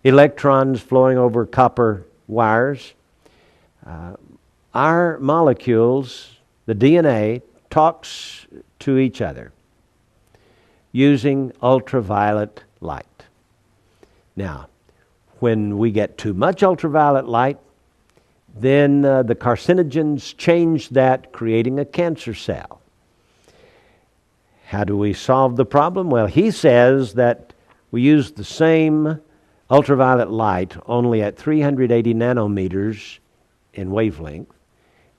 electrons flowing over copper wires. Our molecules, the DNA, talks to each other using ultraviolet light. Now, when we get too much ultraviolet light, then the carcinogens change that, creating a cancer cell. How do we solve the problem? Well, he says that we use the same ultraviolet light only at 380 nanometers in wavelength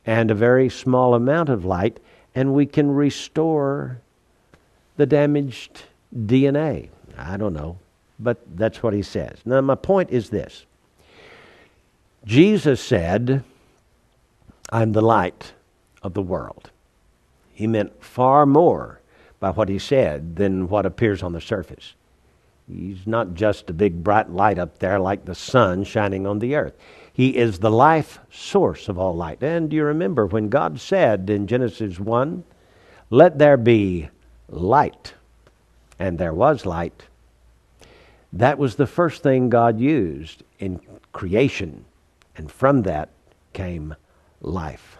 and a very small amount of light, and we can restore the damaged DNA. I don't know, but that's what he says. Now, my point is this. Jesus said, I'm the light of the world. He meant far more by what he said than what appears on the surface. He's not just a big bright light up there like the sun shining on the earth. He is the life source of all light. And you remember when God said in Genesis 1, let there be light, and there was light. That was the first thing God used in creation, and from that came life.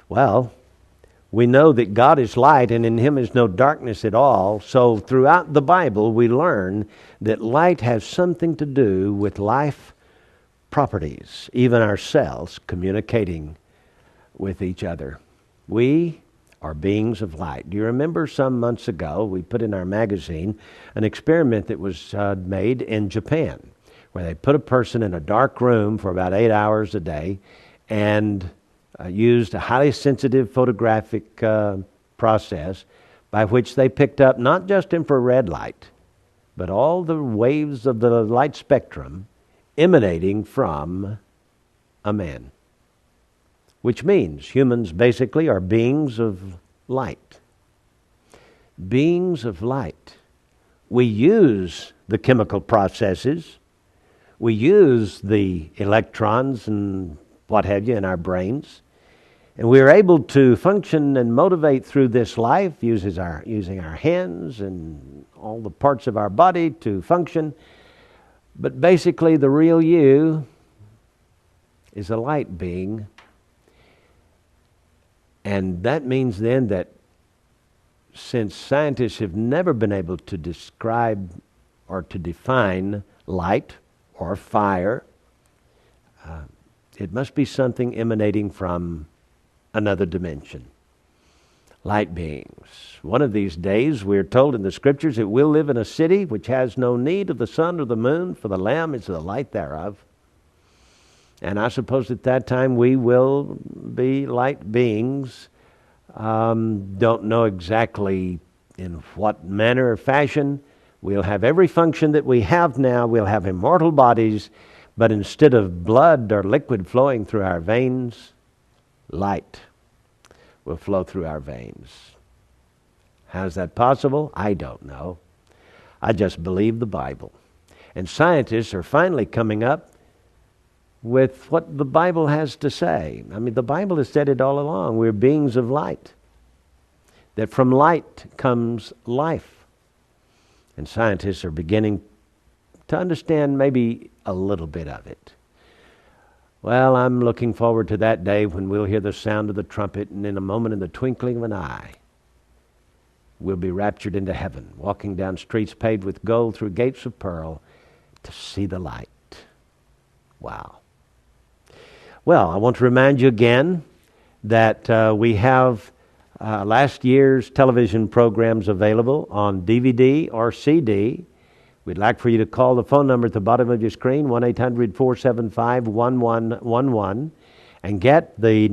Well, we know that God is light and in Him is no darkness at all. So throughout the Bible we learn that light has something to do with life properties, even our cells communicating with each other. We are beings of light. Do you remember some months ago we put in our magazine an experiment that was made in Japan, where they put a person in a dark room for about 8 hours a day and used a highly sensitive photographic process by which they picked up not just infrared light, but all the waves of the light spectrum emanating from a man. Which means humans basically are beings of light. Beings of light. We use the chemical processes. We use the electrons and what have you in our brains. And we are able to function and motivate through this life using our hands and all the parts of our body to function. But basically the real you is a light being. And that means then that since scientists have never been able to describe or to define light or fire, it must be something emanating from another dimension. Light beings. One of these days, we're told in the Scriptures that we'll live in a city which has no need of the sun or the moon, for the Lamb is the light thereof. And I suppose at that time we will be light beings. Don't know exactly in what manner or fashion. We'll have every function that we have now. We'll have immortal bodies, but instead of blood or liquid flowing through our veins, light will flow through our veins. How's that possible? I don't know. I just believe the Bible. And scientists are finally coming up with what the Bible has to say. I mean, the Bible has said it all along. We're beings of light. That from light comes life. And scientists are beginning to understand maybe a little bit of it. Well, I'm looking forward to that day when we'll hear the sound of the trumpet, and in a moment, in the twinkling of an eye, we'll be raptured into heaven, walking down streets paved with gold through gates of pearl to see the light. Wow. Well, I want to remind you again that we have last year's television programs available on DVD or CD. We'd like for you to call the phone number at the bottom of your screen, 1-800-475-1111, and get the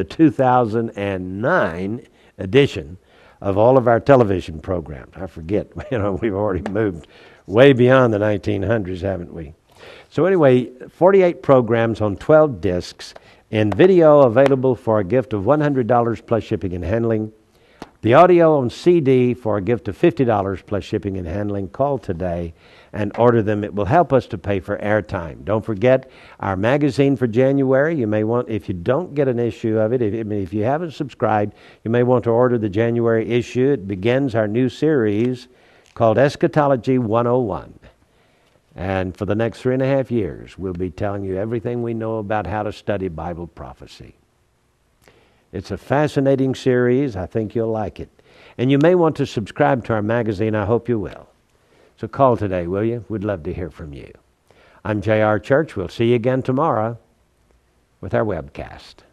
2009 edition of all of our television programs. I forget, we've already moved way beyond the 1900s, haven't we? So anyway, 48 programs on 12 discs, and video available for a gift of $100 plus shipping and handling. The audio on CD for a gift of $50 plus shipping and handling. Call today and order them. It will help us to pay for airtime. Don't forget our magazine for January. You may want, if you don't get an issue of it, if you haven't subscribed, you may want to order the January issue. It begins our new series called Eschatology 101. And for the next 3.5 years, we'll be telling you everything we know about how to study Bible prophecy. It's a fascinating series. I think you'll like it. And you may want to subscribe to our magazine. I hope you will. So call today, will you? We'd love to hear from you. I'm J.R. Church. We'll see you again tomorrow with our webcast.